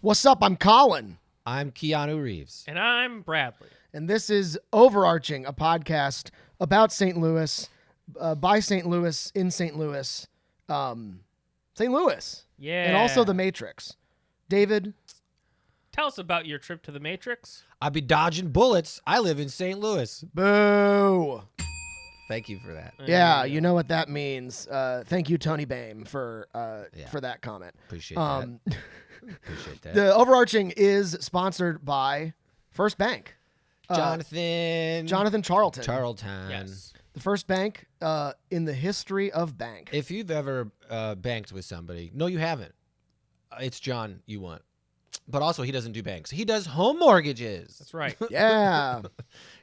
What's up? I'm Colin. I'm Keanu Reeves. And I'm Bradley. And this is Overarching, a podcast about St. Louis, by St. Louis, in St. Louis. St. Louis. Yeah. And also The Matrix. David? Tell us about your trip to the Matrix. I be dodging bullets. I live in St. Louis. Boo. Thank you for that. Yeah, you know what that means. Thank you, Tony Bame, for that comment. Appreciate that. Appreciate that. The Overarching is sponsored by First Bank. Jonathan Charlton. Yes. The first bank in the history of bank. If you've ever banked with somebody, no, you haven't. It's John you want. But also, he doesn't do banks. He does home mortgages. That's right. Yeah.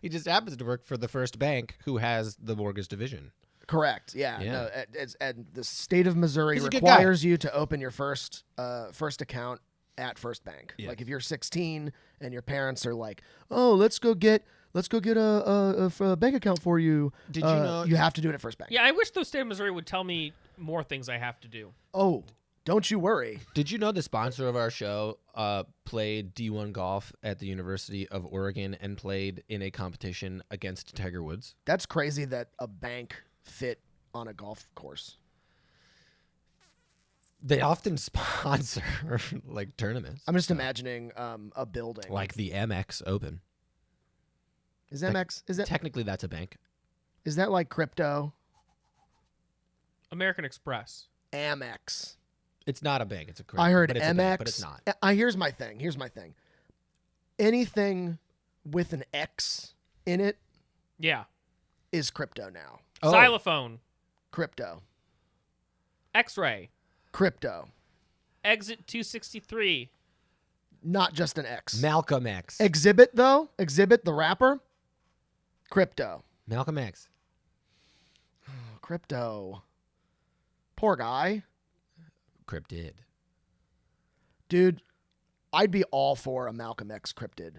He just happens to work for the first bank who has the mortgage division. Correct. Yeah. No, and the state of Missouri He's a good requires you to open your first account at First Bank. Yeah. Like if you're 16 and your parents are like, "Oh, let's go get a bank account for you." Did you know you have to do it at First Bank? Yeah, I wish the state of Missouri would tell me more things I have to do. Oh, don't you worry. Did you know the sponsor of our show played D1 golf at the University of Oregon and played in a competition against Tiger Woods? That's crazy that a bank fit on a golf course. They often sponsor like tournaments. I'm just imagining a building. Like the MX Open. Is MX is that Technically that's a bank. is that like crypto? American Express. Amex. It's not a bank, it's a credit. I heard but it's MX. a bank, but it's not. Here's my thing. Anything with an X in it Yeah. is crypto now. Oh. Xylophone. Crypto. X-ray. Crypto. Exit 263. Not just an X. Malcolm X. Exhibit though? Exhibit the rapper? Crypto. Malcolm X. Crypto. Poor guy. Cryptid. Dude, I'd be all for a Malcolm X cryptid.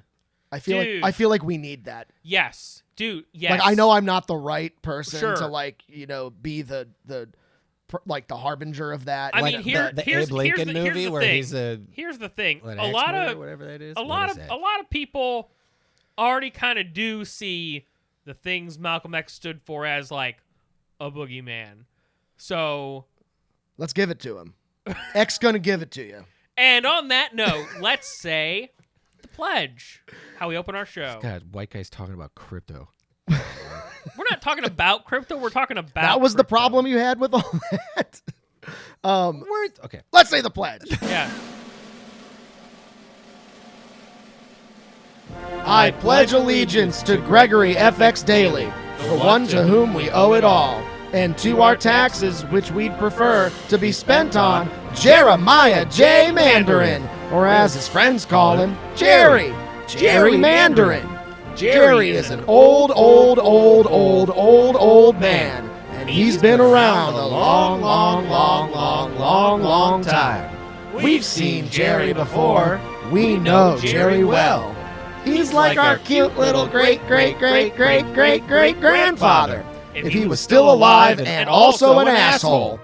I Dude. feel like we need that. Yes. Dude, yes. Like I know I'm not the right person Sure. to be the harbinger of that. I Like, mean, here, the here's, Abe Lincoln here's the movie where thing. he's a Here's the thing. what, A lot X-Men or of whatever that is. a What lot is of that? a lot of people already kind of do see the things Malcolm X stood for as like a boogeyman. So, let's give it to him. X gonna give it to you. and on that note, let's say the pledge. How we open our show. God, white guy's talking about crypto. We're not talking about crypto. We're talking about That was the crypto. problem you had with all that. Okay. Let's say the pledge. Yeah. I pledge allegiance to Gregory FX Daly, the one to whom we owe it all, and to our taxes which we'd prefer to be spent on Jeremiah J. Mandarin, or as his friends call him, Jerry Mandarin. Jerry is an old man, and he's been around a long time. We've seen Jerry before. We know Jerry well. He's like our cute little great-great-great-great-great-grandfather, if he was still alive and also an asshole.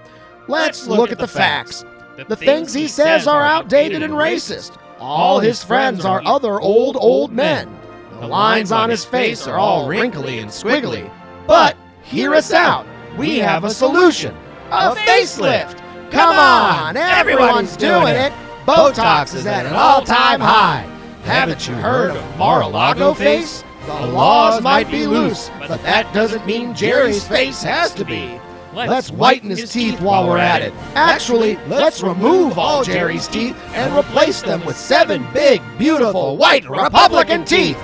Let's look at the facts. The things he says are outdated and racist. All his friends are other old men. The lines on his face are all wrinkly and squiggly. But hear us out. We have a solution. A facelift. Come on, everyone's doing it. Botox is at an all-time high. Haven't you heard of Mar-A-Lago face? The laws might be loose, but that doesn't mean Jerry's face has to be. Let's whiten his teeth while we're at it. Actually, let's remove all Jerry's teeth and replace them with 7 big, beautiful, white Republican teeth.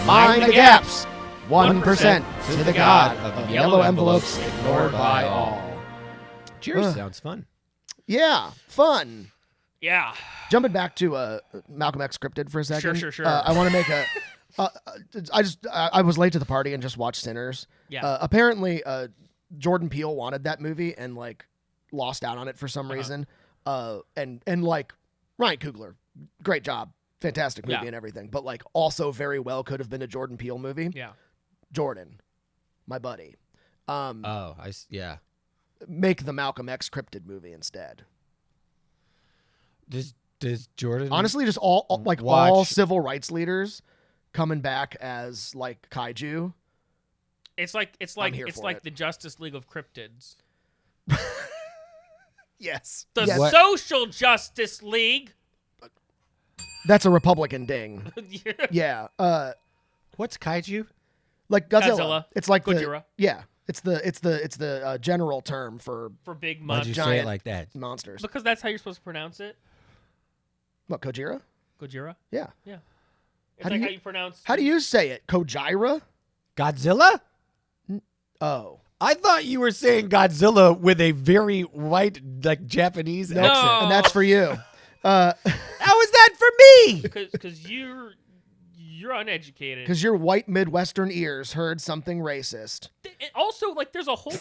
Mind the gaps. 1% to the god of yellow envelopes ignored by all. Jerry sounds fun. Yeah, fun. Yeah. Jumping back to Malcolm X scripted for a second. Sure. I want to make a. I was late to the party and just watched Sinners. Yeah. Apparently, Jordan Peele wanted that movie and like lost out on it for some reason. And like Ryan Coogler, great job, fantastic movie and everything, but like also very well could have been a Jordan Peele movie. Yeah. Jordan, my buddy. Yeah. Make the Malcolm X scripted movie instead. Does Does Jordan Honestly, just all watch- all civil rights leaders coming back as like kaiju. It's like here for it. the Justice League of Cryptids. Yes. The Yes. Social Justice League. That's a Republican ding. Yeah. What's kaiju? Like Godzilla. Godzilla. It's like Gojira. It's the general term for big Why'd mud you say it giant like that? monsters. because that's how you're supposed to pronounce it. What, Gojira? Gojira. Yeah. Yeah. It's How do like you- how you pronounce. How do you say it? Kojira? Godzilla? Oh. I thought you were saying Godzilla with a very white, like Japanese No. accent. And that's for you. How is that for me? Because you're uneducated. Because your white Midwestern ears heard something racist. It also, like, there's a whole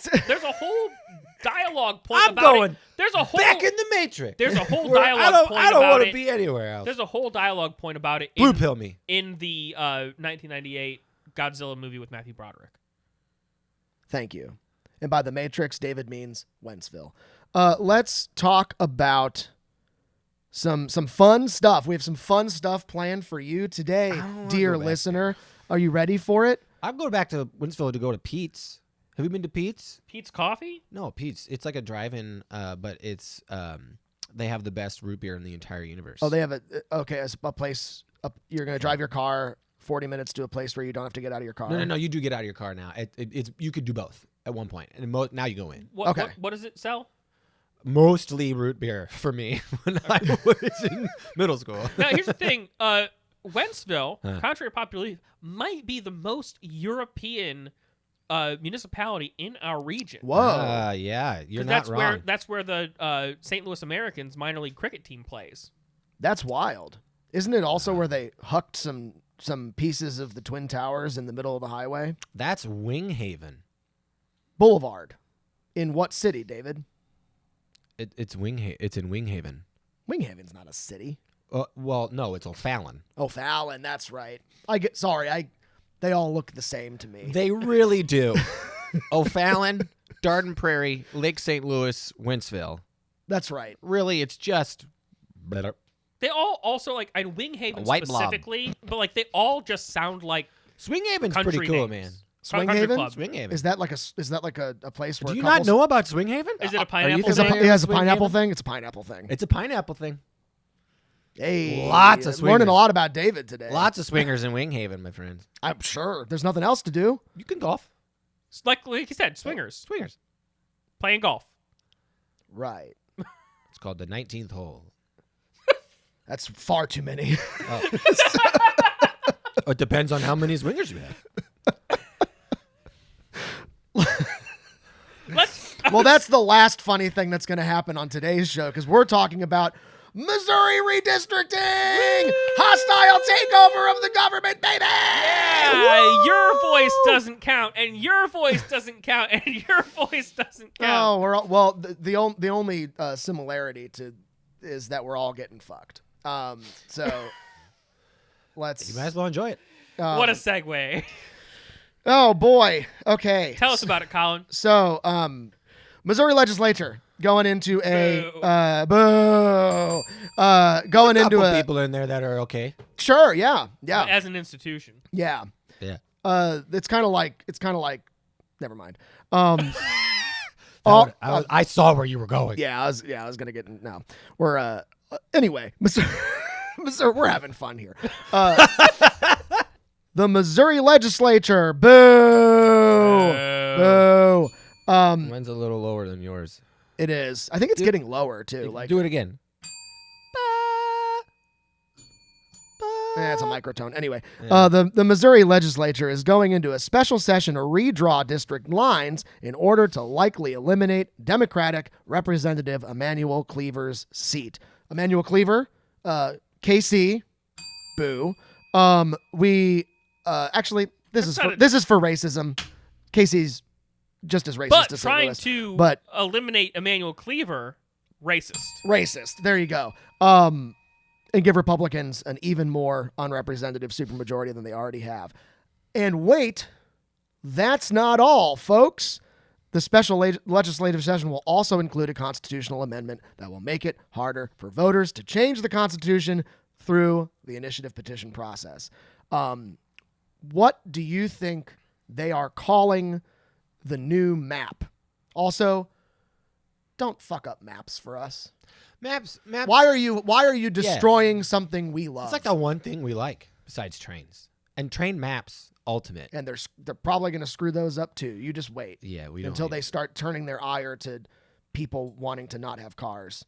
dialogue point I'm about going it. There's a whole Back in the Matrix. There's a whole Where dialogue point I don't about want it. to be anywhere else. There's a whole dialogue point about it Blue pill me. in the 1998 Godzilla movie with Matthew Broderick. Thank you. And by the Matrix, David means Wentzville. Let's talk about some fun stuff. We have some fun stuff planned for you today, don't wanna dear go back listener. Are you ready for it? I'm going back to Wentzville to go to Pete's. Have you been to Pete's? Pete's Coffee? No, Pete's. It's like a drive-in, but it's they have the best root beer in the entire universe. Oh, they have a place. You're going to drive your car 40 minutes to a place where you don't have to get out of your car. No. You do get out of your car now. It's you could do both at one point, and now you go in. Okay. What does it sell? Mostly root beer for me when I was in middle school. Now, here's the thing. Wentzville, Huh. contrary to popular belief, might be the most European municipality in our region. Whoa. Yeah, you're 'Cause not wrong. That's where the St. Louis Americans minor league cricket team plays. That's wild. Isn't it also where they hucked some pieces of the Twin Towers in the middle of the highway? That's Winghaven. Boulevard. In what city, David? It's in Winghaven. Winghaven's not a city. Well, no, it's O'Fallon. Oh, Fallon, that's right. They all look the same to me. They really do. O'Fallon, Darden Prairie, Lake St. Louis, Wentzville. That's right. Really, it's just better. They all also, like, in Winghaven A white blob. specifically, but, like, they all just sound like Swinghaven's country pretty cool, names. man. Country Swinghaven? club. Swinghaven. Is that like a place where Do you couples- not know about Swinghaven? Is it a Are pineapple you Is thing? it, familiar it has a with pineapple Swinghaven? thing? It's a pineapple thing. It's a pineapple thing. Hey, Lots of learning swingers. a lot about David today. Lots of swingers in Winghaven, my friends. I'm sure. There's nothing else to do. You can golf. Like you said, swingers. Swingers. Playing golf. Right. It's called the 19th hole. That's far too many. It depends on how many swingers you have. Well, that's the last funny thing that's going to happen on today's show because we're talking about Missouri redistricting, hostile takeover of the government, baby. Your voice doesn't count, and your voice doesn't count, and your voice doesn't count. Oh, we're all, well. The only similarity is that we're all getting fucked. So let's. You might as well enjoy it. What a segue. Oh boy. Okay. Tell us about it, Colin. So, Missouri legislature going into a going into Couple a people in there that are okay. sure, yeah, As an institution. yeah. Yeah. It's kind of like never mind. I saw where you were going. I was gonna get no. We're anyway, Missouri, we're having fun here. The Missouri legislature, boo, boo. Mine's a little lower than yours. It is. I think it's getting lower too. Like, Do it again. it's a microtone. Anyway, Yeah. the Missouri legislature is going into a special session to redraw district lines in order to likely eliminate Democratic Representative Emmanuel Cleaver's seat. Emmanuel Cleaver, KC, boo. We actually this is for racism. Casey's just as racist But as St. trying Louis. to But- eliminate Emmanuel Cleaver, racist. Racist. There you go. And give Republicans an even more unrepresentative supermajority than they already have. And wait, that's not all, folks. The special legislative session will also include a constitutional amendment that will make it harder for voters to change the Constitution through the initiative petition process. What do you think they are calling the new map? Also, don't fuck up maps for us. Maps. Why are you destroying something we love? It's like the one thing we like besides trains. And train maps, ultimate. And they're probably going to screw those up too. You just wait. Yeah, we don't until they start turning their ire to people wanting to not have cars.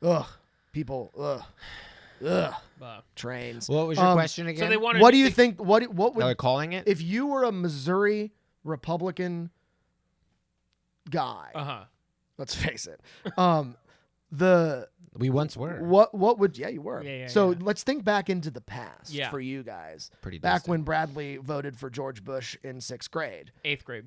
Ugh. People. Ugh. Trains. What was your question again? So they wanted. What do you think? What would Are they calling it? if you were a Missouri Republican guy? Let's face it. We once were. What would you were. Yeah, so yeah. let's think back into the past Yeah. for you guys. Pretty back distant. when Bradley voted for George Bush in 6th grade. 8th grade.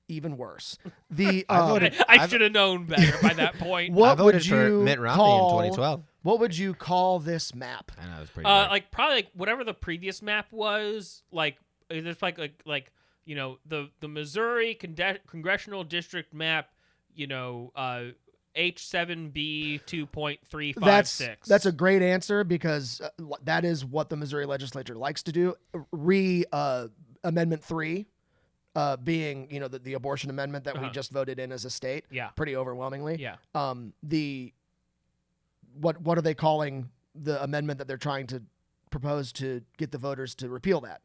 Even worse. The I should have known better by that point. I what voted would for you Mitt Romney call, in 2012. What would you call this map? I know, it was pretty dark. Like probably like whatever the previous map was. Like there's like you know the Missouri congressional district map. You know H7B 2.356. That's a great answer because that is what the Missouri legislature likes to do. Amendment 3 being, you know, the abortion amendment that we just voted in as a state. Yeah. Pretty overwhelmingly. Yeah. What are they calling the amendment that they're trying to propose to get the voters to repeal that?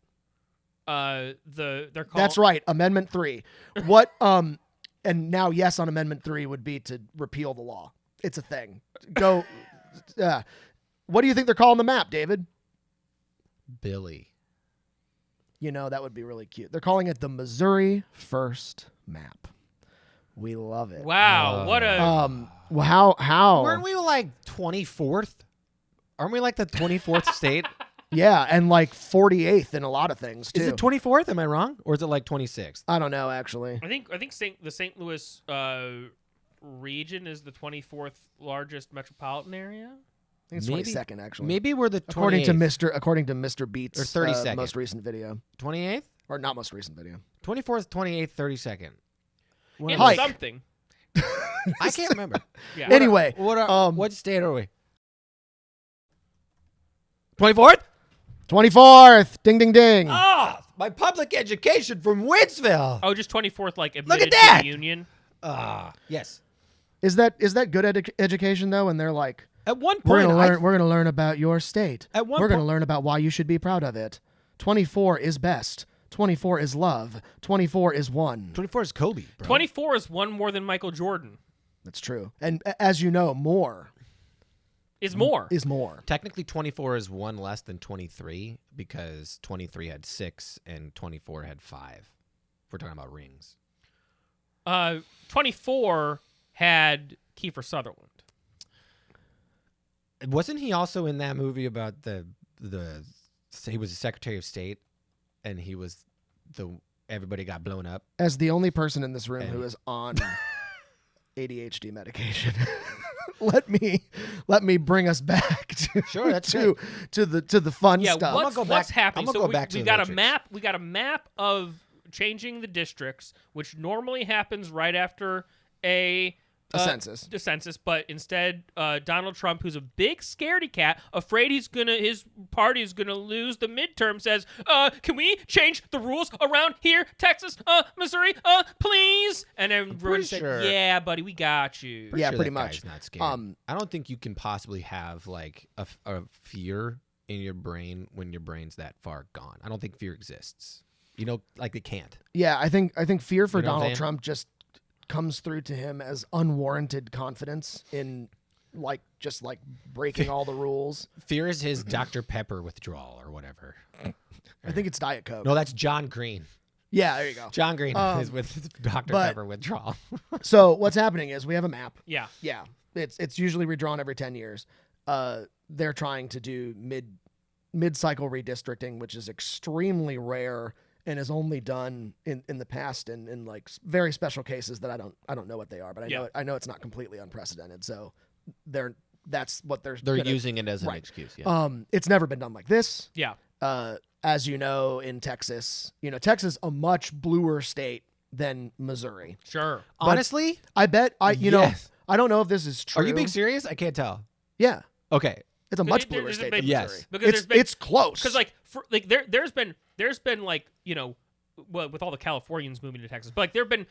They're called. That's right, Amendment 3. What and now yes on Amendment 3 would be to repeal the law. It's a thing. Go. What do you think they're calling the map, David? Billy. You know, that would be really cute. They're calling it the Missouri First Map. We love it. Wow, what a Well, how? Weren't we like 24th? Aren't we like the 24th state? Yeah, and like 48th in a lot of things too. Is it 24th? Am I wrong? Or is it like 26th? I don't know actually. I think the St. Louis region is the 24th largest metropolitan area. I think it's Maybe- 22nd actually. Maybe we're the 28th. According to Mr. Beats Or 32nd. most recent video. 28th? Or not most recent video. 24th, 28th, 32nd. It's Hike. something. I can't remember. Yeah. Anyway, What state are we? 24th? 24th. Ding ding ding. Ah, my public education from Wentzville. Oh, just 24th, like Look at admitted that! to the union. Yes. Is that good education though? And they're like, At one we're point, gonna learn about your state. At one we're gonna point- learn about why you should be proud of it. 24 is best. 24 is love. 24 is one. 24 is Kobe, bro. 24 is one more than Michael Jordan. That's true. And as you know, more Is more. is more. Technically, 24 is one less than 23 because 23 had 6 and 24 had 5. We're talking about rings. 24 had Kiefer Sutherland. Wasn't he also in that movie about he was the Secretary of State and he was everybody got blown up? As the only person in this room And- who is on ADHD medication, let me bring us back to Sure, that's to the fun Yeah, stuff. what's, go what's back- happening? I'm gonna So go back to we the got a Matrix. map. We got a map of changing the districts, which normally happens right after a census. The census, but instead, Donald Trump, who's a big scaredy cat, afraid his party is gonna lose the midterm, says, "Can we change the rules around here, Texas, Missouri, please?" And everyone said, sure- "Yeah, buddy, we got you." Yeah, Sure pretty that much. guy's not scared. I don't think you can possibly have like a fear in your brain when your brain's that far gone. I don't think fear exists. You know, like it can't. Yeah, I think fear for You know what I'm Donald saying? Trump just comes through to him as unwarranted confidence in just breaking all the rules. Fear is his Dr. Pepper withdrawal or whatever. I think it's Diet Coke. No, that's John Green. Yeah, there you go. John Green is with Dr. but- Pepper withdrawal. So what's happening is we have a map. Yeah. Yeah, it's usually redrawn every 10 years. They're trying to do mid-cycle redistricting, which is extremely rare and is only done in the past in like very special cases that I don't know what they are, but I know it's not completely unprecedented. So that's what they're gonna, using it as an right. excuse. Yeah. It's never been done like this. Yeah. As you know, in Texas, Texas a much bluer state than Missouri. Sure. But Honestly, I bet you know. Yes. I don't know if this is true. Are you being serious? I can't tell. Yeah, Okay. it's a much There- bluer there's state been- than Yes. Missouri. Because It's close. Because there's been like, you know, well, with all the Californians moving to Texas, but like there've been,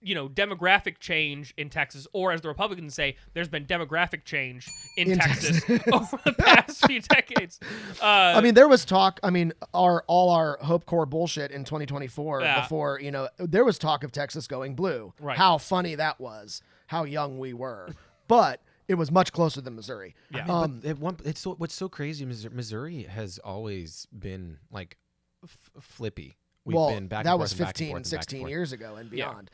you know, demographic change in Texas, or as the Republicans say, there's been demographic change in Texas over the past few decades. I mean, there was talk. I mean, all our Hope Corps bullshit in 2024 Yeah. before, you know, there was talk of Texas going blue. Right. How funny that was. How young we were. But it was much closer than Missouri. Yeah. What's so crazy? Missouri has always been like flippy. We've well, been back that and was forth and back and 15, forth and back and 16 forth. years ago and Yeah. beyond.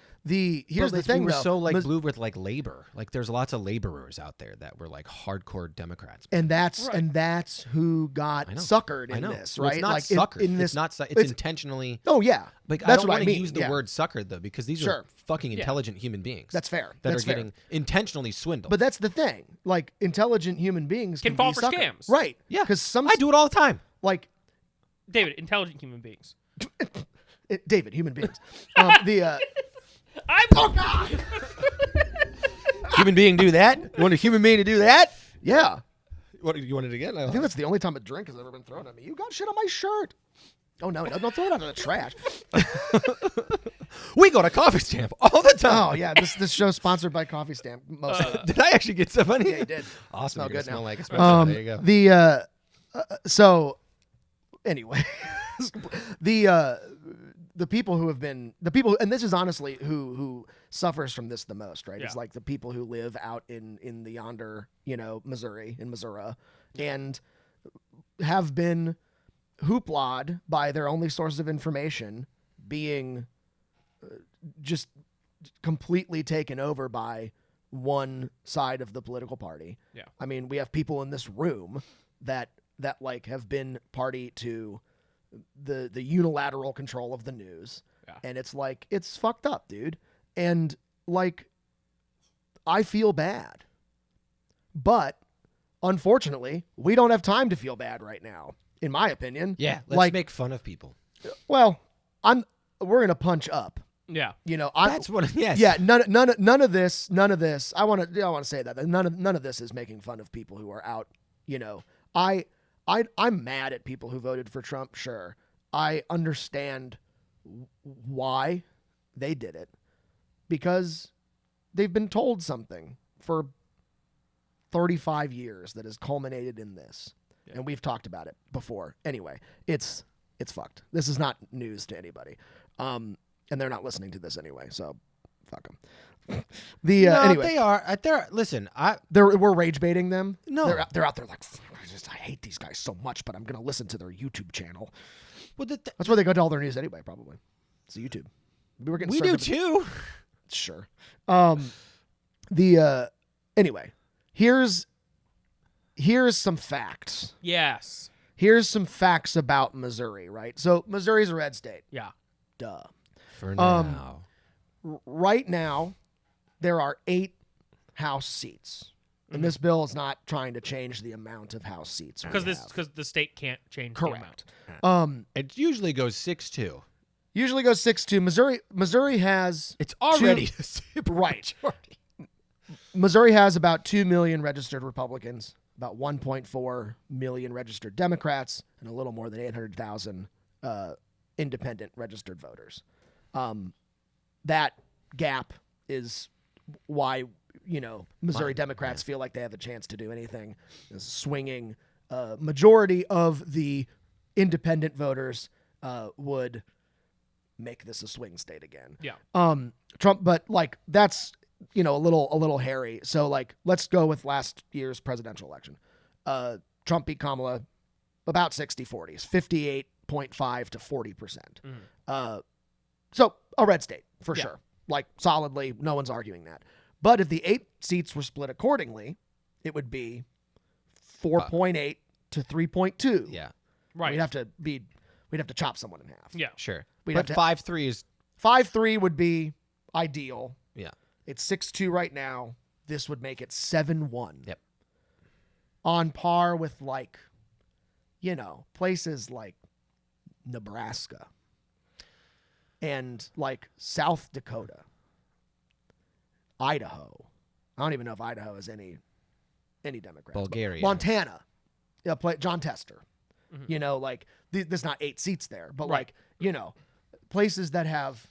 Here's But the thing, we were though. so like blue with like labor. Like there's lots of laborers out there that were like hardcore Democrats. and that's Right. and that's who got I know. suckered I in know. this, Well, right? it's not like suckered. in this. it's not. It's intentionally. Oh yeah, Like I that's don't what want I to mean. use the yeah. word suckered though, because these Sure. are fucking Yeah. intelligent human beings. That's fair. That That's are fair. getting intentionally swindled. But that's the thing. Like intelligent human beings Can be fall for suckered. scams. right? Yeah. because some I do it all the time. like David, intelligent human beings. David, human beings. I'm Oh God! Human being do that? You want a human being to do that? Yeah, What you want it again? I think that's the only time a drink has ever been thrown at me. You got shit on my shirt. Oh no, don't throw it out in the trash. We go to Coffee Stamp all the time. Oh yeah, this show's sponsored by Coffee Stamp. Mostly. Did I actually get some money? Yeah, you did. Awesome. Smell You're gonna good now. smell like espresso. There you go. So anyway, the people who have been and this is honestly who suffers from this the most, right? Yeah. It's like the people who live out in the yonder, you know, Missouri, and have been hooplawed by their only source of information being just completely taken over by one side of the political party. Yeah. I mean, we have people in this room that like have been party to the unilateral control of the news. Yeah. And it's like, it's fucked up, dude. And like, I feel bad, but unfortunately we don't have time to feel bad right now, in my opinion. Yeah. Let's like, make fun of people. well, we're gonna punch up. yeah. You know, That's what. Yes. yeah, none of this. I want to say that none of this is making fun of people who are out. You know, I'm mad at people who voted for Trump. Sure, I understand why they did it, because they've been told something for 35 years that has culminated in this, and we've talked about it before. Anyway, it's fucked. This is not news to anybody. And they're not listening to this anyway, so fuck them. Anyway, they are. Listen, we're rage baiting them. No. they're out there like, I hate these guys so much, but I'm gonna listen to their YouTube channel. well, That's where they go to all their news anyway. Probably it's YouTube. we do too. Sure. Anyway, here's some facts. Yes. Here's some facts about Missouri. Right. So Missouri's a red state. Yeah. Duh. For now. Right now, there are 8 House seats. And this bill is not trying to change the amount of House seats. Because the state can't change the Correct. amount. It usually goes 6-2. Usually goes 6-2. Missouri has It's already a super Right. majority. Missouri has about 2 million registered Republicans, about 1.4 million registered Democrats, and a little more than 800,000 independent registered voters. That gap is why, you know, Missouri Democrats feel like they have a chance to do anything. This swinging majority of the independent voters would make this a swing state again. Yeah. Trump, but like that's, you know, a little hairy. So like, let's go with last year's presidential election. Trump beat Kamala about 60-40s, 58.5 to 40%. So a red state for sure. Like solidly, no one's arguing that. But if the 8 seats were split accordingly, it would be 4.8 to 3.2. Yeah. Right. We'd have to chop someone in half. Yeah. Sure. We'd But have to- 5-3 is 5-3 would be ideal. yeah. It's 6-2 right now. This would make it 7-1. Yep. On par with, like, you know, places like Nebraska and like South Dakota, Idaho. I don't even know if Idaho has any Democrats. Bulgaria. Montana. Yeah, John Tester. Mhm. You know, like there's not 8 seats there, but Right. like, you know, places that have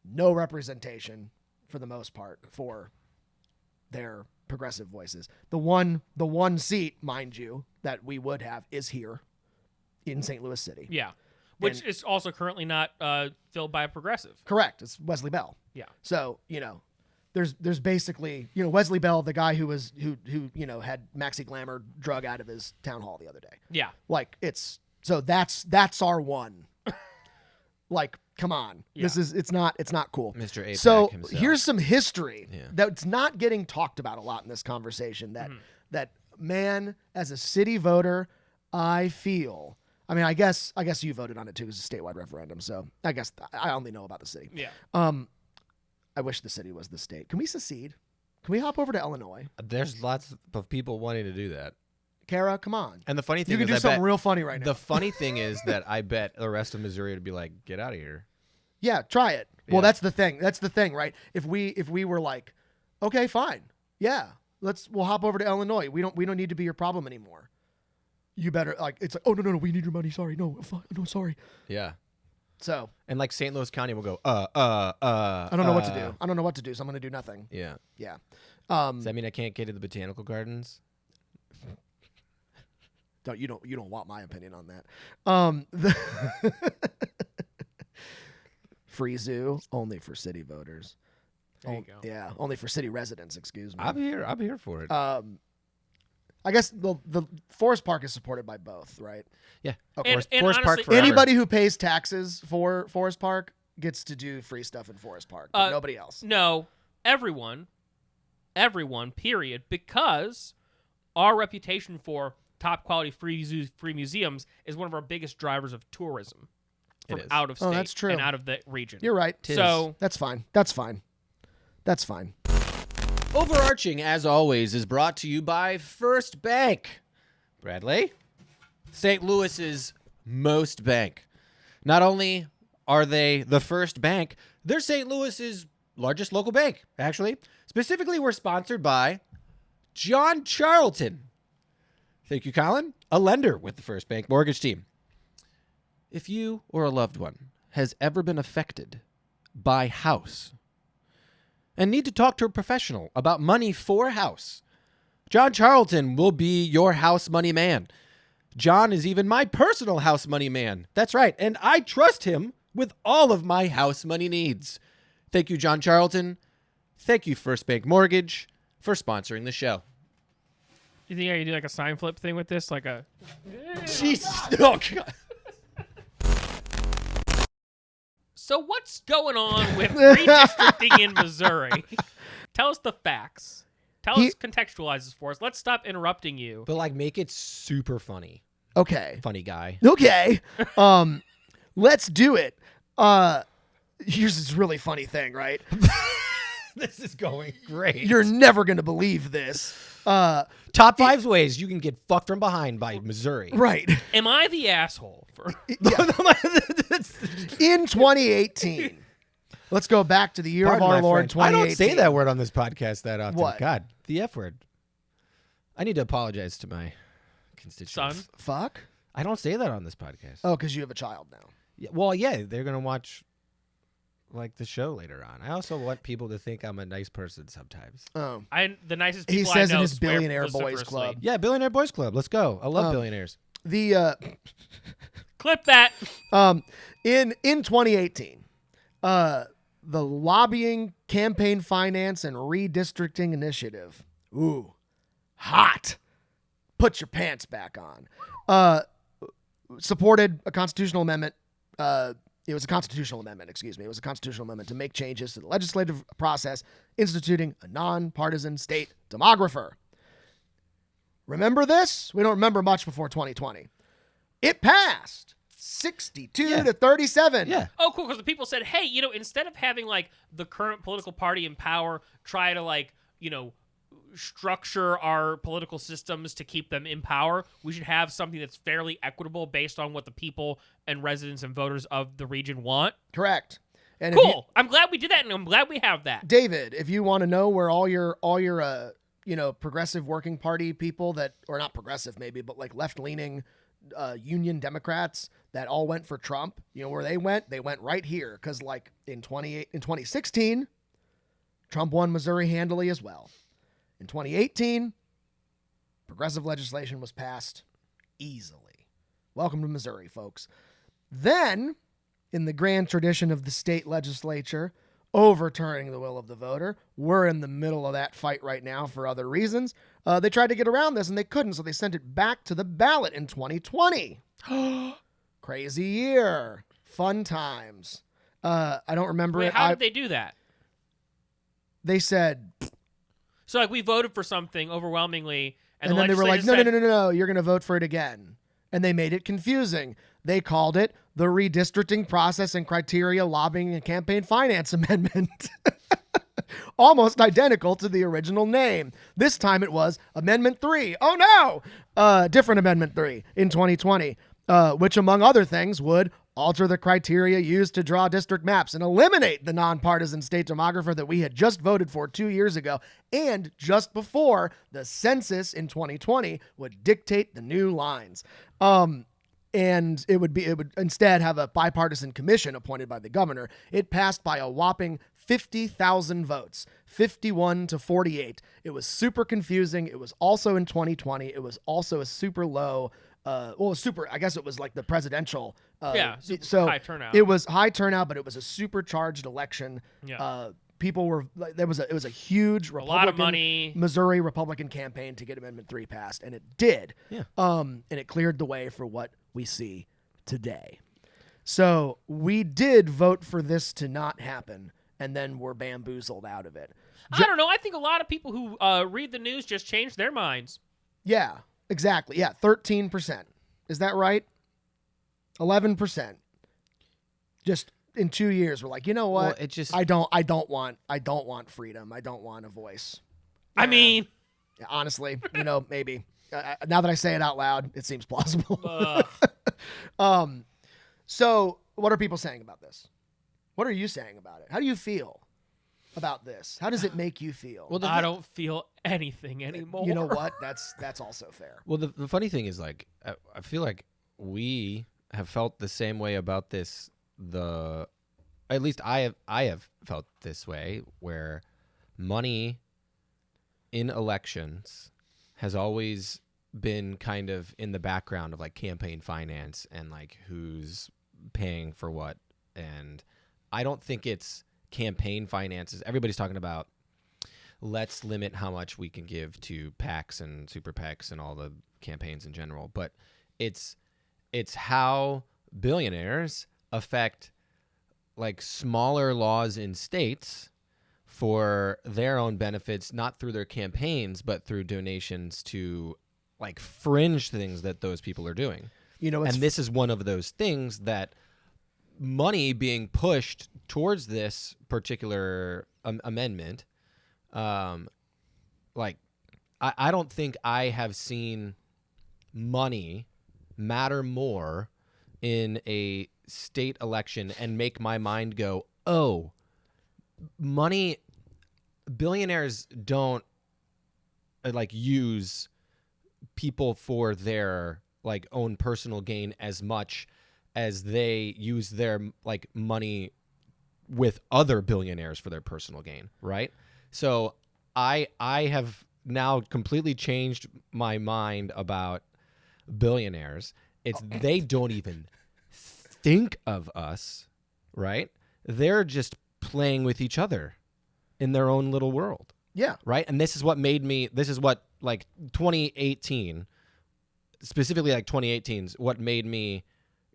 no representation for the most part for their progressive voices. The one seat, mind you, that we would have is here in St. Louis City. Yeah. Which And- is also currently not filled by a progressive. Correct. It's Wesley Bell. Yeah. So, you know, there's basically, you know, Wesley Bell, the guy who you know had Maxi Glamour drug out of his town hall the other day. Yeah. Like that's our one. Like, come on. Yeah. It's not cool. Mr. APAC So himself. here's some history Yeah. that's not getting talked about a lot in this conversation. Mm-hmm. That man, as a city voter, I feel. I mean, I guess you voted on it too. It was a statewide referendum, so I guess I only know about the city. Yeah. I wish the city was the state. Can we secede? Can we hop over to Illinois? There's lots of people wanting to do that. Kara, come on. And the funny thing You can is, do I something bet real funny right now. the funny thing is that I bet the rest of Missouri would be like, get out of here. Yeah, try it. Well, Yeah. that's the thing. That's the thing, right? If we were like, okay, fine, yeah, we'll hop over to Illinois. We don't need to be your problem anymore. You better like. It's like, oh no, we need your money. Sorry, no, sorry. Yeah. So And like St. Louis County will go, I don't know what to do. I don't know what to do, so I'm gonna do nothing. Yeah. Yeah. Does that mean I can't get to the botanical gardens? You don't want my opinion on that. Free zoo only for city voters. There you go. Yeah, only for city residents. Excuse me. I'm here for it. I guess the Forest Park is supported by both, right? yeah. Okay. And Forest Park honestly, forever. Anybody who pays taxes for Forest Park gets to do free stuff in Forest Park, but nobody else. No, everyone, period, because our reputation for top quality free zoos, free museums is one of our biggest drivers of tourism from It is. out of state that's true. and out of the region. You're right. So That's fine. Overarching, as always, is brought to you by First Bank. Bradley, St. Louis's most bank. Not only are they the first bank, they're St. Louis's largest local bank, actually. Specifically, we're sponsored by John Charlton. Thank you, Colin, a lender with the First Bank mortgage team. If you or a loved one has ever been affected by house and need to talk to a professional about money for a house, John Charlton will be your house money man. John is even my personal house money man. That's right, and I trust him with all of my house money needs. Thank you, John Charlton. Thank you, First Bank Mortgage, for sponsoring the show. do you think I could do like a sign flip thing with this, like a? Jesus. Oh, God. So what's going on with redistricting in Missouri? Tell us the facts. Contextualize this for us. Let's stop interrupting you. But, like, make it super funny. Okay. Funny guy. Okay. Let's do it. Here's this really funny thing, right? This is going great. You're never gonna believe this. Top 5 ways you can get fucked from behind by Missouri. Right. Am I the asshole for? In 2018. Let's go back to the year Pardon of our my Lord, French. I 2018. don't say that word on this podcast that often. What? God, the F word. I need to apologize to my constituents. Son? Fuck? I don't say that on this podcast. Oh, because you have a child now. Yeah, well, yeah, they're going to watch like the show later on. I also want people to think I'm a nice person sometimes. Oh. The nicest He people says I know in his swear Billionaire Boys vociferously. Club. Yeah, Billionaire Boys Club. Let's go. I love billionaires. The Clip that. in 2018, the lobbying, campaign finance, and redistricting initiative. Ooh, hot. Put your pants back on. Supported a constitutional amendment. It was a constitutional amendment, excuse me. It was a constitutional amendment to make changes to the legislative process, instituting a nonpartisan state demographer. Remember this? We don't remember much before 2020. It passed 62 to 37. Yeah. Oh, cool. Because the people said, hey, instead of having like the current political party in power try to like, structure our political systems to keep them in power, we should have something that's fairly equitable based on what the people and residents and voters of the region want. Correct. And Cool. I'm glad we did that, and I'm glad we have that. David, if you want to know where all your progressive working party people that, or not progressive maybe, but like left-leaning union Democrats that all went for Trump, where they went right here. Because like in 2016, Trump won Missouri handily as well. In 2018, progressive legislation was passed easily. Welcome to Missouri, folks. Then, in the grand tradition of the state legislature overturning the will of the voter, we're in the middle of that fight right now for other reasons. They tried to get around this and they couldn't, so they sent it back to the ballot in 2020. Crazy year. Fun times. I don't remember Wait, it. how did they do that? They said... So, like, we voted for something overwhelmingly, and then they were like, legislature said, no, you're going to vote for it again. And they made it confusing. They called it the Redistricting Process and Criteria Lobbying and Campaign Finance Amendment. Almost identical to the original name. This time it was Amendment 3. Oh no! Different Amendment 3 in 2020, which among other things would alter the criteria used to draw district maps and eliminate the nonpartisan state demographer that we had just voted for 2 years ago, and just before the census in 2020 would dictate the new lines. And it would instead have a bipartisan commission appointed by the governor. It passed by a whopping 50,000 votes, 51 to 48. It was super confusing. It was also in 2020. It was also a super low, I guess it was like the presidential. So high turnout. It was high turnout, but it was a supercharged election. Yeah. People were, it was a huge Republican, lot of money. Missouri Republican campaign to get Amendment 3 passed, and it did. Yeah. And it cleared the way for what we see today. So we did vote for this to not happen, and then we're bamboozled out of it. I don't know. I think a lot of people who read the news just changed their minds. Yeah, exactly. Yeah, 13%. Is that right? 11%. Just in 2 years, we're like, you know what? Well, it just... I don't want freedom. I don't want a voice. I mean, Yeah, honestly, maybe. Now that I say it out loud, it seems plausible. So what are people saying about this? What are you saying about it? How do you feel about this? How does it make you feel? Well, I don't feel anything anymore. You know what? That's also fair. Well, the funny thing is, like, I feel like we have felt the same way about this. At least I have felt this way, where money in elections has always been kind of in the background of like campaign finance and like who's paying for what. And I don't think it's campaign finances. Everybody's talking about let's limit how much we can give to PACs and super PACs and all the campaigns in general. But it's how billionaires affect like smaller laws in states for their own benefits, not through their campaigns, but through donations to like fringe things that those people are doing. And this is one of those things that money being pushed towards this particular amendment. Like, I don't think I have seen money matter more in a state election and make my mind go, oh, money, billionaires don't like use people for their like own personal gain as much as they use their like money with other billionaires for their personal gain, right? So I have now completely changed my mind about billionaires. It's they don't even think of us, right? They're just playing with each other in their own little world. Yeah. Right? And this is what like 2018, specifically like 2018's what made me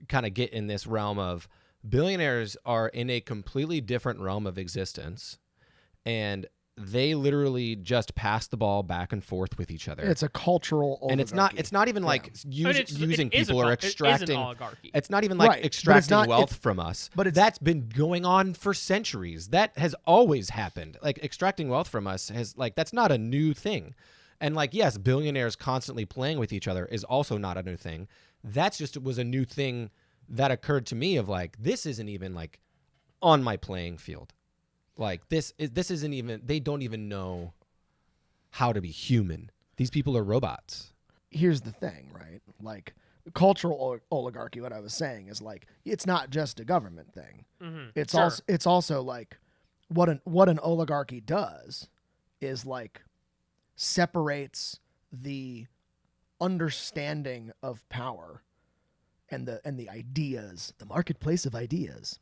kind of get in this realm of billionaires are in a completely different realm of existence, and they literally just pass the ball back and forth with each other. It's a cultural oligarchy. And it's not even like using people or extracting. It is an oligarchy. It's not even like Right, but extracting wealth from us. but it's- that's been going on for centuries. That has always happened. Like extracting wealth from us has like that's not a new thing. And like yes, billionaires constantly playing with each other is also not a new thing. That's just was a new thing that occurred to me of like this isn't even like on my playing field. Like this isn't even, they don't even know how to be human. These people are robots. Here's the thing, right? Like cultural oligarchy, what I was saying is like, it's not just a government thing. Mm-hmm. It's also like what an oligarchy does is like separates the understanding of power and the ideas, the marketplace of ideas,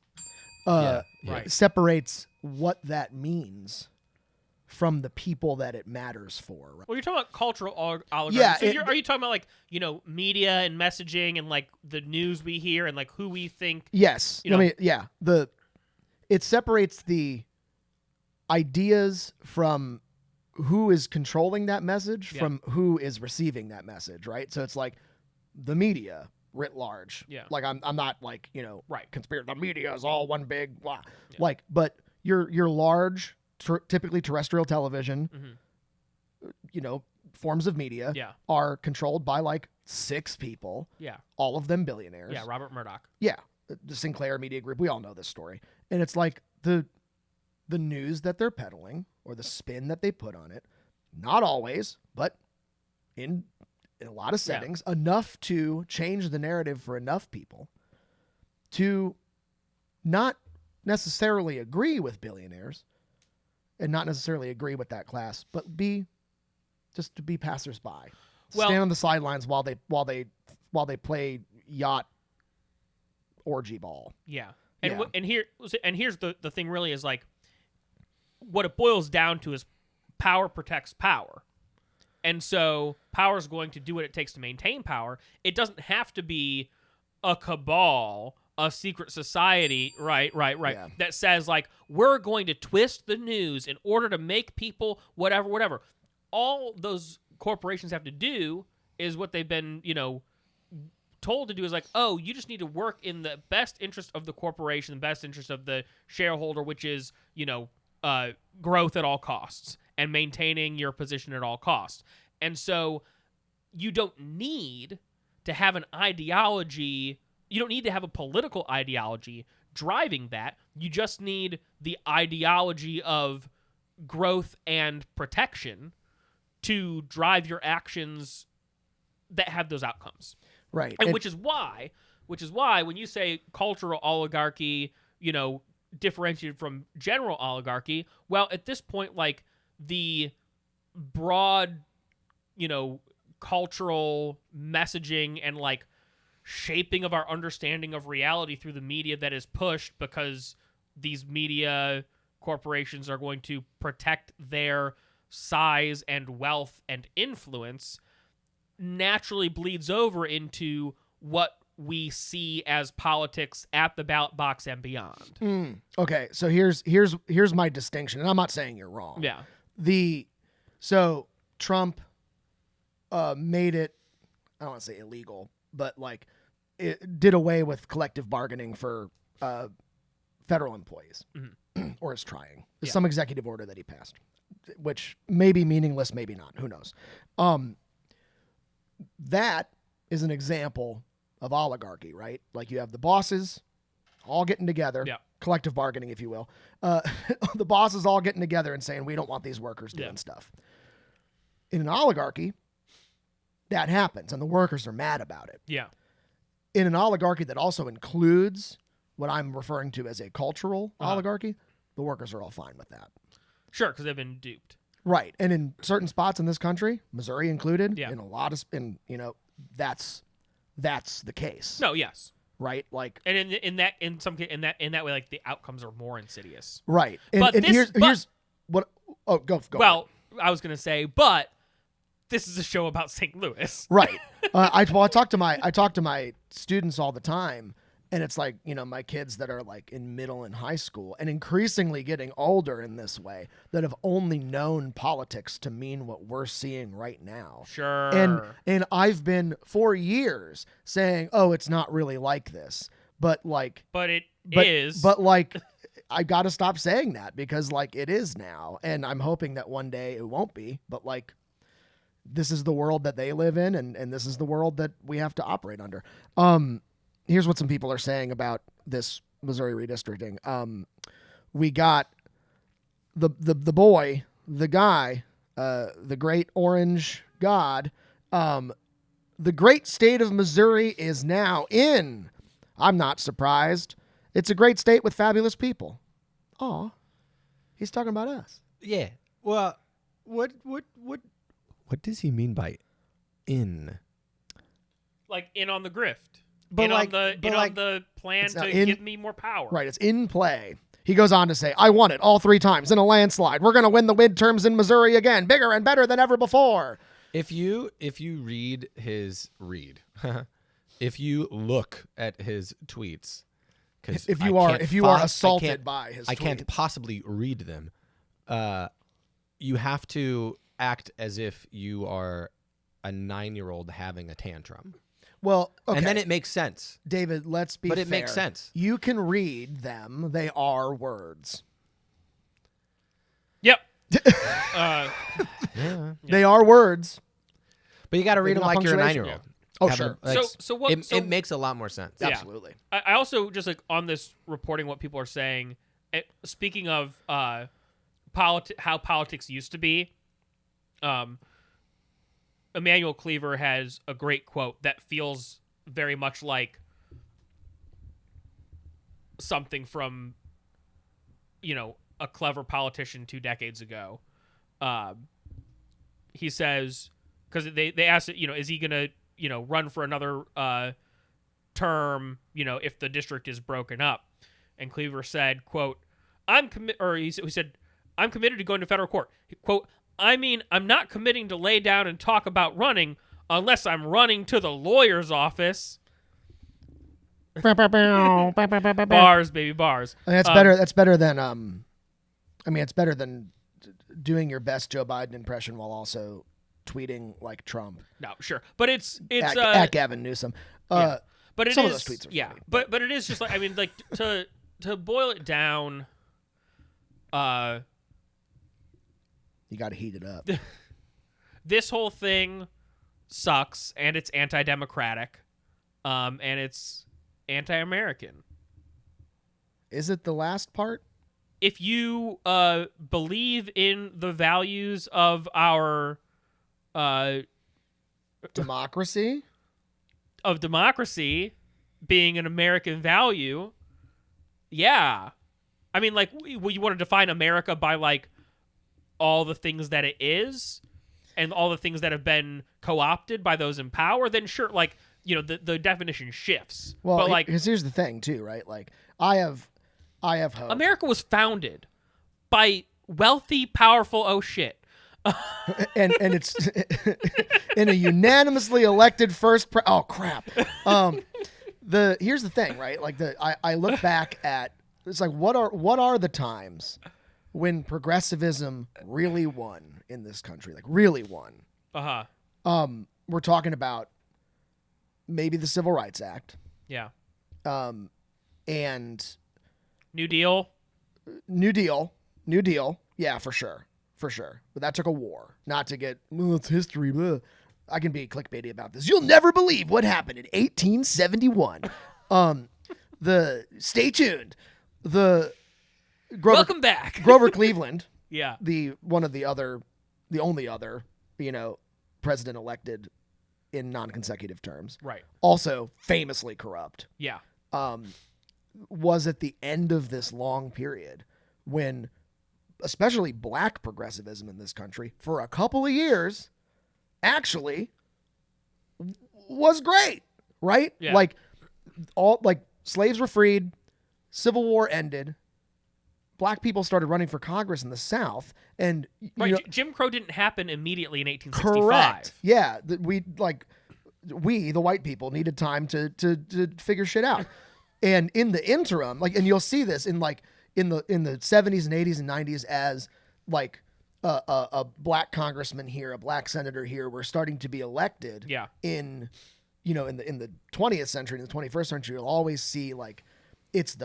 Right. separates what that means from the people that it matters for. Right? Well, you're talking about cultural oligarchy. Yeah, So are you talking about like, you know, media and messaging and like the news we hear and like who we think? Yes. You know, It separates the ideas from who is controlling that message from who is receiving that message, right? So it's like the media writ large. Yeah. Like I'm not like, you know, Right. the media is all one big blah. Yeah. Like, but your large, typically terrestrial television, you know, forms of media are controlled by like 6 people. Yeah. All of them billionaires. Yeah. Robert Murdoch. Yeah. The Sinclair Media Group. We all know this story. And it's like the news that they're peddling or the spin that they put on it, not always, but in a lot of settings, enough to change the narrative for enough people to not necessarily agree with billionaires and not necessarily agree with that class, but just to be passersby. Well, stand on the sidelines while they play yacht orgy ball. Yeah. And here's the thing really is like what it boils down to is power protects power. And so power is going to do what it takes to maintain power. It doesn't have to be a cabal, a secret society, right, Yeah. that says like we're going to twist the news in order to make people whatever. All those corporations have to do is what they've been, you know, told to do is like, oh, you just need to work in the best interest of the corporation, the best interest of the shareholder, which is, you know, growth at all costs and maintaining your position at all costs. And so you don't need to have an ideology. You don't need to have a political ideology driving that. You just need the ideology of growth and protection to drive your actions that have those outcomes. Right. And which is why when you say cultural oligarchy, you know, differentiated from general oligarchy, well, at this point, like the broad, you know, cultural messaging and like shaping of our understanding of reality through the media that is pushed because these media corporations are going to protect their size and wealth and influence naturally bleeds over into what we see as politics at the ballot box and beyond. Okay, so here's my distinction, and I'm not saying you're wrong. Yeah. So Trump made it, I don't want to say illegal, but like it did away with collective bargaining for federal employees, or is trying. There's some executive order that he passed, which may be meaningless, maybe not. Who knows? That is an example of oligarchy, right? Like you have the bosses all getting together, collective bargaining, if you will. The bosses all getting together and saying, we don't want these workers doing stuff. In an oligarchy, that happens, and the workers are mad about it. Yeah. In an oligarchy that also includes what I'm referring to as a cultural oligarchy, the workers are all fine with that. Sure, because they've been duped. Right. And in certain spots in this country, Missouri included, in a lot of, you know, that's the case. No, yes. Right. Like, and in that way, like the outcomes are more insidious. Right. But here's what. Oh, go. Well, I was gonna say, but this is a show about St. Louis. Right. I talk to my students all the time, and it's like, you know, my kids that are like in middle and high school and increasingly getting older in this way that have only known politics to mean what we're seeing right now. Sure. And I've been for years saying, oh, it's not really like this, but it is. But like, I got to stop saying that because like it is now. And I'm hoping that one day it won't be, but like, this is the world that they live in, and this is the world that we have to operate under. Here's what some people are saying about this Missouri redistricting. we got the boy, the guy, the great orange god. The great state of Missouri is now in. I'm not surprised. It's a great state with fabulous people. Aw, he's talking about us. Yeah. Well, what does he mean by in? Like in on the grift. But in like- on the but in like- on the plan to in- give me more power. Right, it's in play. He goes on to say, I won it all 3 times in a landslide. We're going to win the midterms in Missouri again, bigger and better than ever before. If you read his if you look at his tweets, because If you are assaulted by his I can't tweets. possibly read them. You have to act as if you are a 9-year-old having a tantrum. Well, okay. And then it makes sense. David, let's be But fair. it makes sense. You can read them. They are words. Yep. Yeah. They are words. But you got to read Maybe them not like you're a punctuation. 9-year-old. Oh, Have sure. them, like, So what? it makes a lot more sense. Yeah. Absolutely. I also just like on this reporting what people are saying. Speaking of how politics used to be, Emmanuel Cleaver has a great quote that feels very much like something from, a clever politician 2 decades ago. He says, because they asked, is he gonna, run for another term, if the district is broken up? And Cleaver said, quote, he said, I'm committed to going to federal court. Quote, I'm not committing to lay down and talk about running unless I'm running to the lawyer's office. Bars, baby, bars. And that's better. That's better than. It's better than doing your best Joe Biden impression while also tweeting like Trump. No, sure, but it's at Gavin Newsom. yeah. But it some is, of those tweets are yeah, funny, but it is just like like to boil it down. You got to heat it up. This whole thing sucks, and it's anti-democratic, and it's anti-American. Is it the last part? If you believe in the values of our Democracy? of democracy being an American value, yeah. You want to define America by like all the things that it is and all the things that have been co-opted by those in power, then sure, the definition shifts. Well, but because here's the thing too, right? Like I have hope. America was founded by wealthy, powerful and it's in a unanimously elected first. Oh crap! Here's the thing, right? Like I look back at it's like what are the times when progressivism really won in this country? Like really won. We're talking about maybe the Civil Rights Act. Yeah. And New Deal. Yeah, for sure. But that took a war. Not to get, it's history. Blah. I can be clickbaity about this. You'll never believe what happened in 1871. Stay tuned. Welcome back. Grover Cleveland. Yeah. The only other, president elected in non-consecutive terms. Right. Also famously corrupt. Yeah. Was at the end of this long period when especially black progressivism in this country for a couple of years actually was great, right? Yeah. Like slaves were freed, Civil War ended, black people started running for Congress in the South, and Jim Crow didn't happen immediately in 1865. correct. Yeah, we the white people needed time to figure shit out. And in the interim, and you'll see this in the 70s and 80s and 90s as a black congressman here, a black senator here, were starting to be elected. Yeah. In the 20th century, in the 21st century, you'll always see this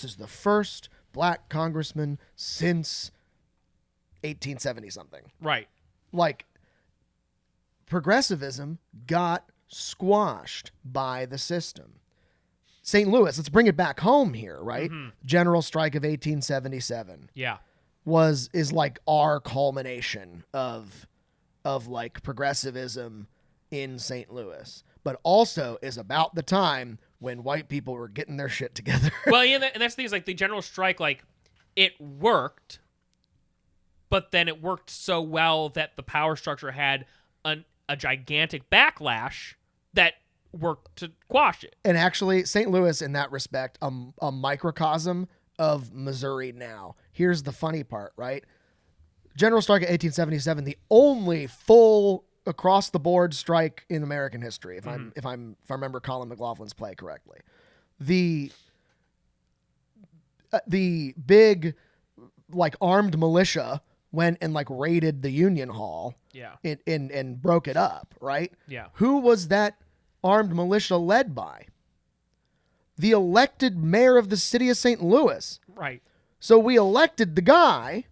is the first black congressman since 1870 something. Right. Progressivism got squashed by the system. St. Louis, let's bring it back home here, right? General Strike of 1877 Yeah. is like our culmination of like progressivism in St. Louis, but also is about the time when white people were getting their shit together. Well, yeah, and that's the thing is, like, the general strike, like, it worked, but then it worked so well that the power structure had a gigantic backlash that worked to quash it. And actually, St. Louis, in that respect, a microcosm of Missouri now. Here's the funny part, right? General Strike of 1877, the only full across the board strike in American history, if I remember Colin McLaughlin's play correctly. The big like armed militia went and like raided the Union Hall. Yeah. And broke it up, right? Yeah. Who was that armed militia led by? The elected mayor of the city of St. Louis. Right. So we elected the guy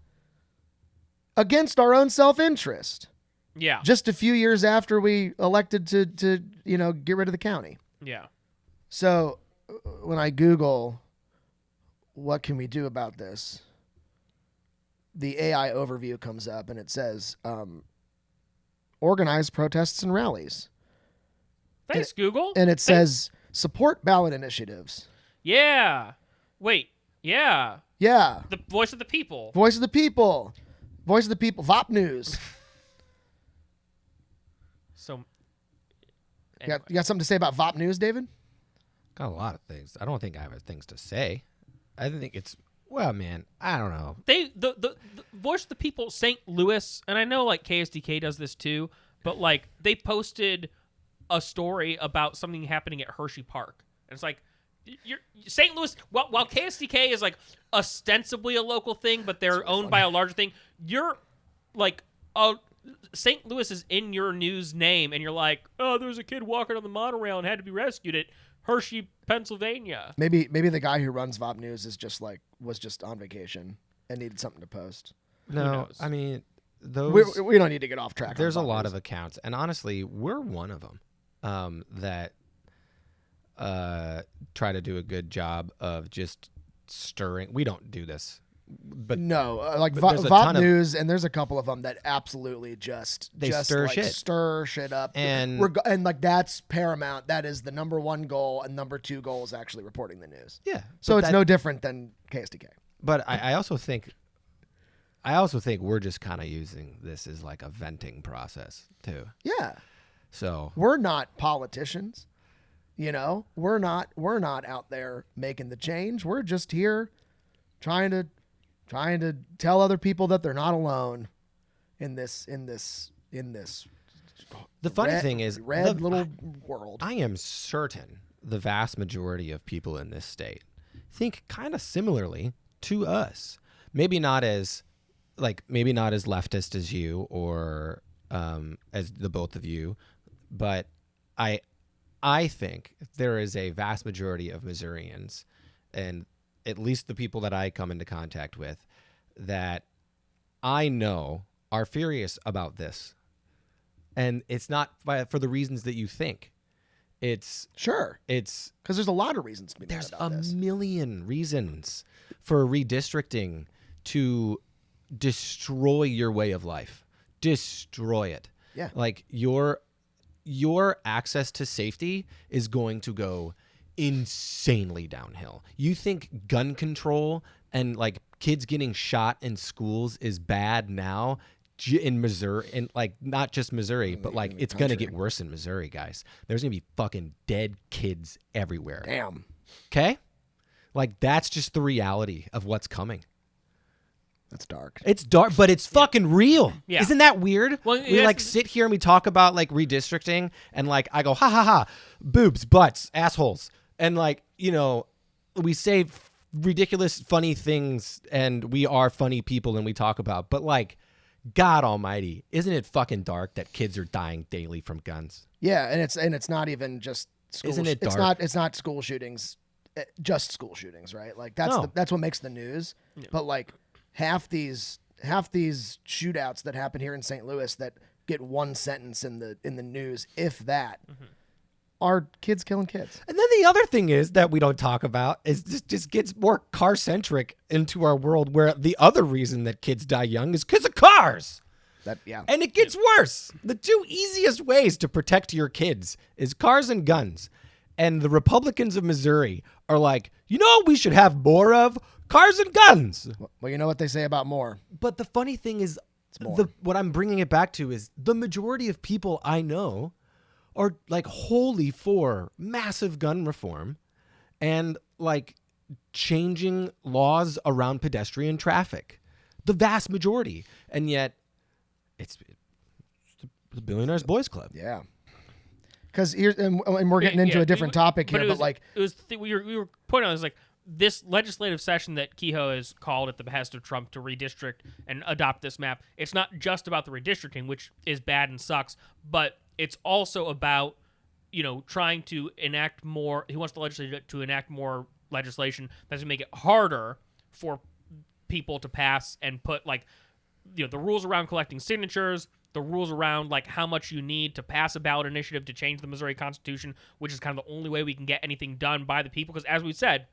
against our own self-interest. Yeah. Just a few years after we elected to get rid of the county. Yeah. So when I Google what can we do about this, the AI overview comes up and it says organize protests and rallies. Thanks, Google. And it says support ballot initiatives. Yeah. Wait. Yeah. Yeah. The voice of the people. Voice of the people. Voice of the people. VOP News. So. You got something to say about VOP News, David? Got a lot of things. I don't think I have things to say. I think it's, well, man, I don't know. The voice of the people, St. Louis, and I know like KSDK does this too, but like they posted a story about something happening at Hershey Park. And it's like, St. Louis, while KSDK is like ostensibly a local thing, but they're owned by a larger thing, you're like, St. Louis is in your news name, and you're like, oh, there was a kid walking on the monorail and had to be rescued at Hershey, Pennsylvania. Maybe the guy who runs VOP News is just like was just on vacation and needed something to post. No, I mean those. We don't need to get off track. There's a lot of accounts, and honestly, we're one of them that try to do a good job of just stirring. We don't do this, but no, like there's a VOP ton of- News, and there's a couple of them that absolutely They stir shit. stir shit up, And like that's paramount. That is the number one goal, and number two goal is actually reporting the news. yeah. So but it's no different than KSDK. But I also think we're just kind of using this as like a venting process too. Yeah, So we're not politicians. You know, we're not out there making the change. We're just here trying to tell other people that they're not alone in this the funny thing is, little world. I am certain the vast majority of people in this state think kind of similarly to us. Maybe not as leftist as you or as the both of you, but I think there is a vast majority of Missourians, and at least the people that I come into contact with, that I know are furious about this. And it's not for the reasons that you think. It's Sure. It's Because there's a lot of reasons to be mad there's about a this. million reasons for redistricting to destroy your way of life. Destroy it. Yeah. Like your access to safety is going to go insanely downhill. You think gun control and like kids getting shot in schools is bad now in Missouri, and like not just Missouri, but like it's going to get worse in Missouri, guys. There's going to be fucking dead kids everywhere. Damn. Okay? Like that's just the reality of what's coming. That's dark. It's dark, but it's fucking real. Yeah. Isn't that weird? Well, we like sit here and we talk about like redistricting, and like I go, ha ha ha, boobs, butts, assholes, and like, you know, we say ridiculous, funny things, and we are funny people, and we talk about, but like, God Almighty, isn't it fucking dark that kids are dying daily from guns? Yeah, and it's not even just school. Isn't it It's dark? not school shootings, just school shootings, right? Like that's No. that's what makes the news. Yeah. But like half these shootouts that happen here in St. Louis that get one sentence in the news, if that, are kids killing kids. And then the other thing is that we don't talk about is this just gets more car-centric into our world, where the other reason that kids die young is because of cars. And it gets worse. The two easiest ways to protect your kids is cars and guns. And the Republicans of Missouri are like, you know what we should have more of? Cars and guns. Well, you know what they say about more. But the funny thing is, more. what I'm bringing it back to is the majority of people I know are like wholly for massive gun reform and like changing laws around pedestrian traffic. The vast majority. And yet it's the Billionaires Boys Club. Yeah. Because here's, and we're getting into a different topic here, but like it was we were pointing out, it was like this legislative session that Kehoe has called at the behest of Trump to redistrict and adopt this map. It's not just about the redistricting, which is bad and sucks, but it's also about, trying to enact more. He wants the legislature to enact more legislation that's going to make it harder for people to pass and put like, the rules around collecting signatures, the rules around like how much you need to pass a ballot initiative to change the Missouri Constitution, which is kind of the only way we can get anything done by the people. Because as we said,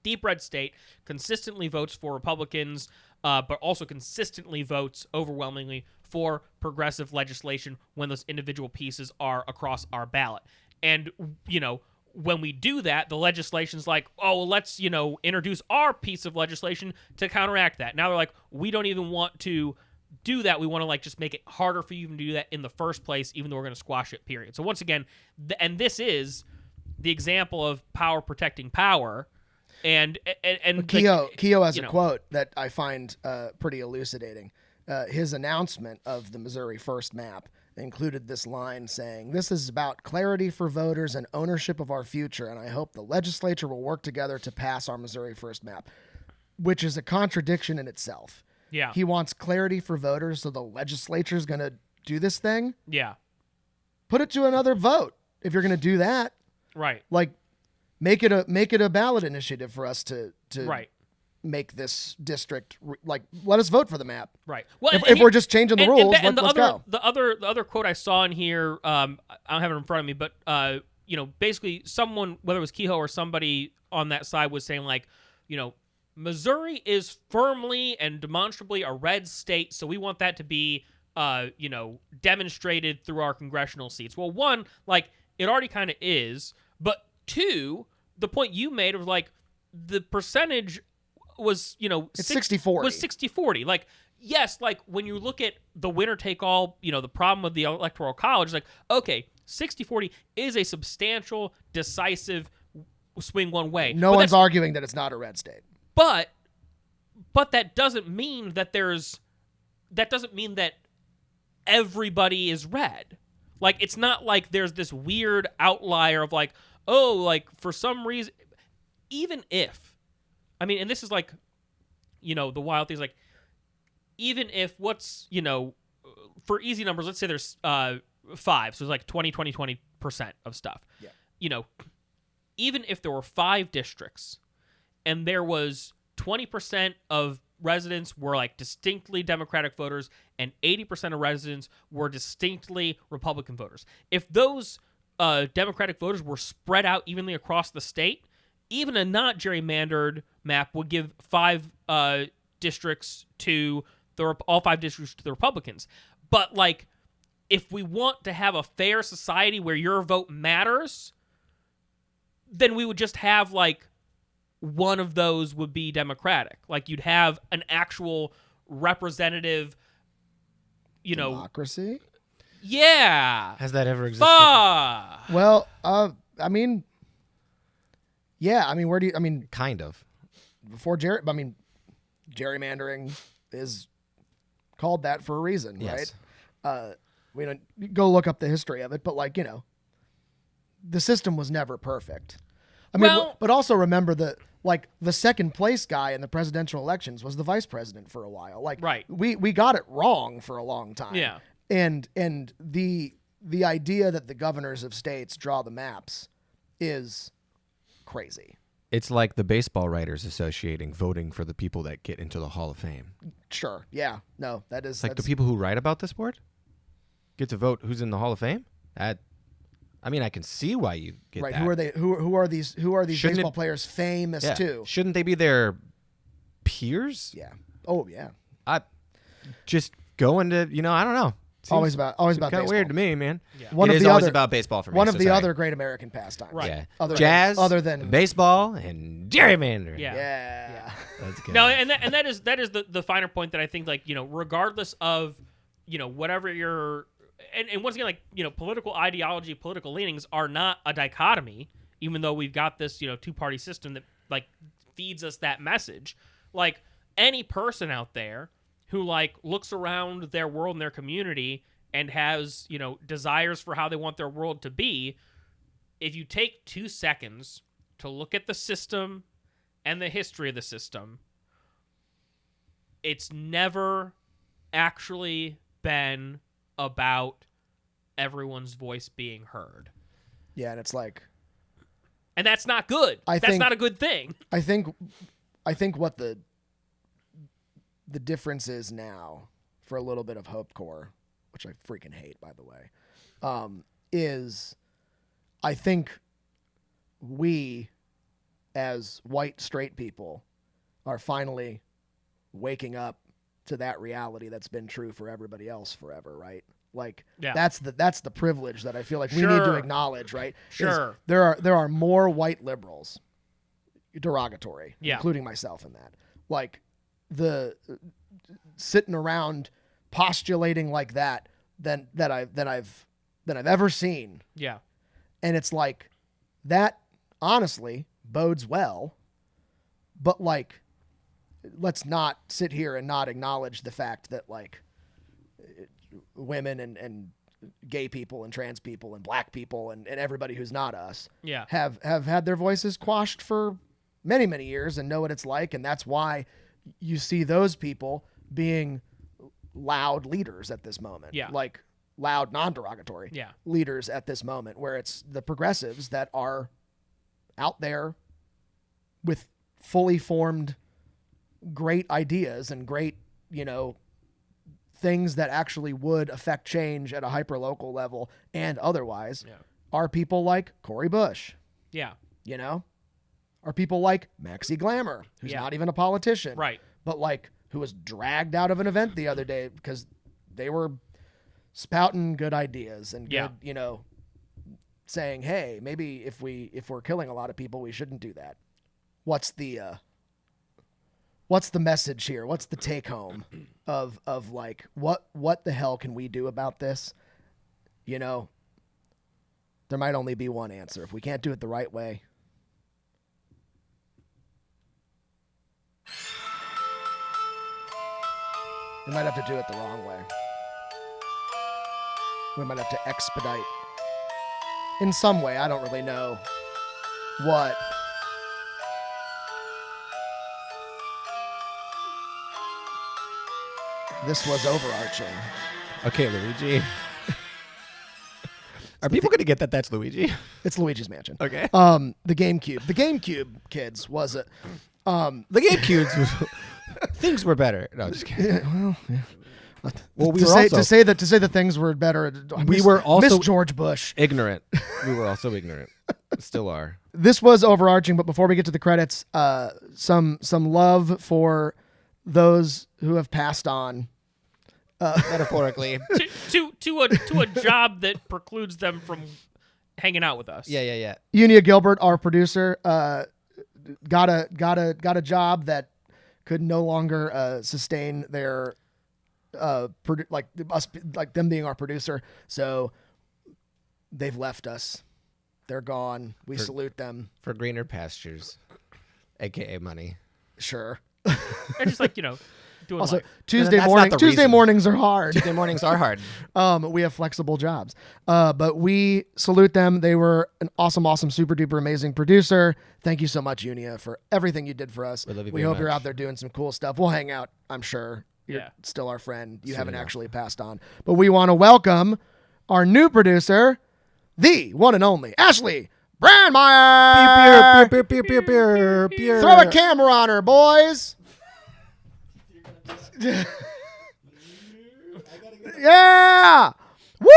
deep red state consistently votes for Republicans, but also consistently votes overwhelmingly for progressive legislation when those individual pieces are across our ballot. And, when we do that, the legislation's like, oh, well, let's, introduce our piece of legislation to counteract that. Now they're like, we don't even want to do that. We want to like just make it harder for you to do that in the first place, even though we're going to squash it, period. So once again, and this is the example of power protecting power. And Kehoe has a quote that I find pretty elucidating. His announcement of the Missouri First map included this line saying, "This is about clarity for voters and ownership of our future, and I hope the legislature will work together to pass our Missouri First map," which is a contradiction in itself. Yeah. He wants clarity for voters, so the legislature is going to do this thing. Yeah. Put it to another vote if you're going to do that. Right. Like, make it a ballot initiative for us to right. make this district like let us vote for the map. Right. Well, if we're just changing the rules, let's go. The other quote I saw in here, I don't have it in front of me, but basically someone, whether it was Kehoe or somebody on that side, was saying like, Missouri is firmly and demonstrably a red state, so we want that to be demonstrated through our congressional seats. Well, one, like it already kind of is, but two, the point you made of like the percentage was, it's 60-40. Was 60-40. Like, yes, like when you look at the winner take all, the problem of the Electoral College, like, okay, 60-40 is a substantial, decisive swing one way. No one's arguing that it's not a red state. But that doesn't mean that everybody is red. Like, it's not like there's this weird outlier of like, oh, like for some reason, even if, and this is like, the wild things, like, even if for easy numbers, let's say there's 5, so it's like 20% of stuff. Yeah. Even if there were 5 districts and there was 20% of residents were like distinctly Democratic voters and 80% of residents were distinctly Republican voters. If those Democratic voters were spread out evenly across the state, even a not gerrymandered map would give 5 districts to all 5 districts to the Republicans. But like, if we want to have a fair society where your vote matters, then we would just have like one of those would be Democratic. Like you'd have an actual representative, democracy. Yeah. Has that ever existed? Well, yeah. Where do you? Kind of. Before gerrymandering is called that for a reason, yes. Right? We don't go look up the history of it, but like the system was never perfect. But also remember that the second place guy in the presidential elections was the vice president for a while. Like, right. We got it wrong for a long time. Yeah. And the idea that the governors of states draw the maps is crazy. It's like the baseball writers associating voting for the people that get into the Hall of Fame. Sure. Yeah. No, that's the people who write about the sport get to vote who's in the Hall of Fame. I mean, I can see why you get Right. that. Who are they? Who are these? Who are these Shouldn't baseball it- players famous Yeah. to? Shouldn't they be their peers? Yeah. Oh yeah. I just going to, I don't know. Always about Kind baseball. of weird to me, man. Yeah. One It of is the always other about baseball for me. one of so the sorry. other great American pastimes. Right. Yeah. Other Jazz, other than baseball, and gerrymandering. Yeah. Yeah. That's good. No, and that is the finer point that I think, like, regardless of, whatever your and once again, like, political ideology, political leanings are not a dichotomy, even though we've got this, two-party system that, like, feeds us that message. Like, any person out there who, like, looks around their world and their community and has, desires for how they want their world to be, if you take 2 seconds to look at the system and the history of the system, it's never actually been about everyone's voice being heard. Yeah, and it's like And that's not good. That's not a good thing. I think what the difference is now, for a little bit of Hope Core, which I freaking hate, by the way, is I think we, as white straight people, are finally waking up to that reality that's been true for everybody else forever, right? Like, Yeah. that's the privilege that I feel like we need to Sure. acknowledge, right? Is Sure. there are more white liberals, derogatory, Yeah. including myself in that. Like, the sitting around postulating like that than I've ever seen. Yeah. And it's like, that honestly bodes well, but like, let's not sit here and not acknowledge the fact that, like, women and gay people and trans people and black people and everybody who's not us Yeah. have had their voices quashed for many, many years and know what it's like. And that's why you see those people being loud leaders at this moment. Yeah. Like, loud, non-derogatory Yeah. leaders at this moment, where it's the progressives that are out there with fully formed great ideas and great, things that actually would affect change at a hyper-local level and otherwise, Yeah. are people like Cory Bush, Yeah. are people like Maxie Glamour, who's Yeah. not even a politician, Right. but like, who was dragged out of an event the other day because they were spouting good ideas and good, Yeah. Saying, hey, maybe if we're killing a lot of people, we shouldn't do that. What's the message here? What's the take home of like, what the hell can we do about this? There might only be one answer. If we can't do it the right way, we might have to do it the wrong way. We might have to expedite in some way. I don't really know what. This was overarching. Okay, Luigi. Are people going to get that that's Luigi? It's Luigi's Mansion. Okay. The GameCube. The GameCube, kids, was a The GameCubes, things were better. No, just kidding. Well, we to were say also to say that things were better. We were also- Miss George Bush. ignorant. We were also ignorant. Still are. This was overarching, but before we get to the credits, some love for those who have passed on. Metaphorically. to a job that precludes them from hanging out with us. Yeah. Unia Gilbert, our producer, got a job that could no longer sustain their like them being our producer. So they've left us. They're gone. We salute them. For greener pastures, a.k.a. money. Sure. They're just like, doing Also, life. Tuesday That's morning. not the Tuesday reason. mornings are hard. Tuesday mornings are hard. We have flexible jobs. But we salute them. They were an awesome, super duper amazing producer. Thank you so much, Unia, for everything you did for us. We love you We very hope you're much. out there doing some cool stuff. We'll hang out, I'm sure. You're Yeah. still our friend. You Soon haven't enough. actually passed on. But we want to welcome our new producer, the one and only Ashley Brandmeyer. Throw a camera on her, boys. Yeah. Woo,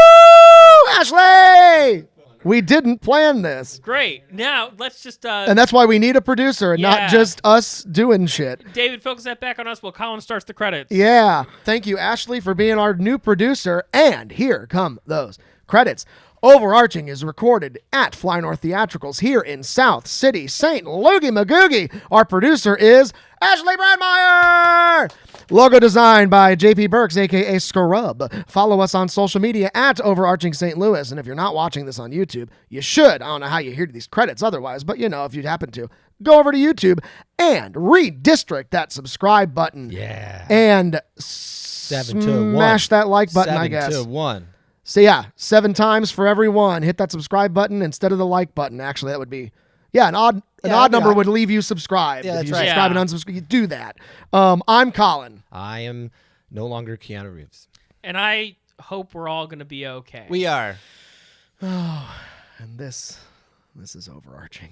Ashley. We didn't plan this. Great. Now let's just. And that's why we need a producer and Yeah. not just us doing shit. David, focus that back on us while Colin starts the credits. Yeah. Thank you, Ashley, for being our new producer. And here come those credits. Overarching is recorded at Fly North Theatricals here in South City, St. Loogie Magoogie. Our producer is Ashley Bradmeyer. Logo designed by JP Burks, a.k.a. Scrub. Follow us on social media at Overarching St. Louis. And if you're not watching this on YouTube, you should. I don't know how you hear these credits otherwise, but if you happen to, go over to YouTube and redistrict that subscribe button. Yeah. And 7 to 1. smash that like button, 7 I guess. to 1. So yeah, 7 times for every one. Hit that subscribe button instead of the like button. Actually, that would be, an odd number would leave you subscribed. Yeah, if that's you right. subscribe and unsubscribe, you do that. I'm Colin. I am no longer Keanu Reeves. And I hope we're all going to be okay. We are. And this is overarching.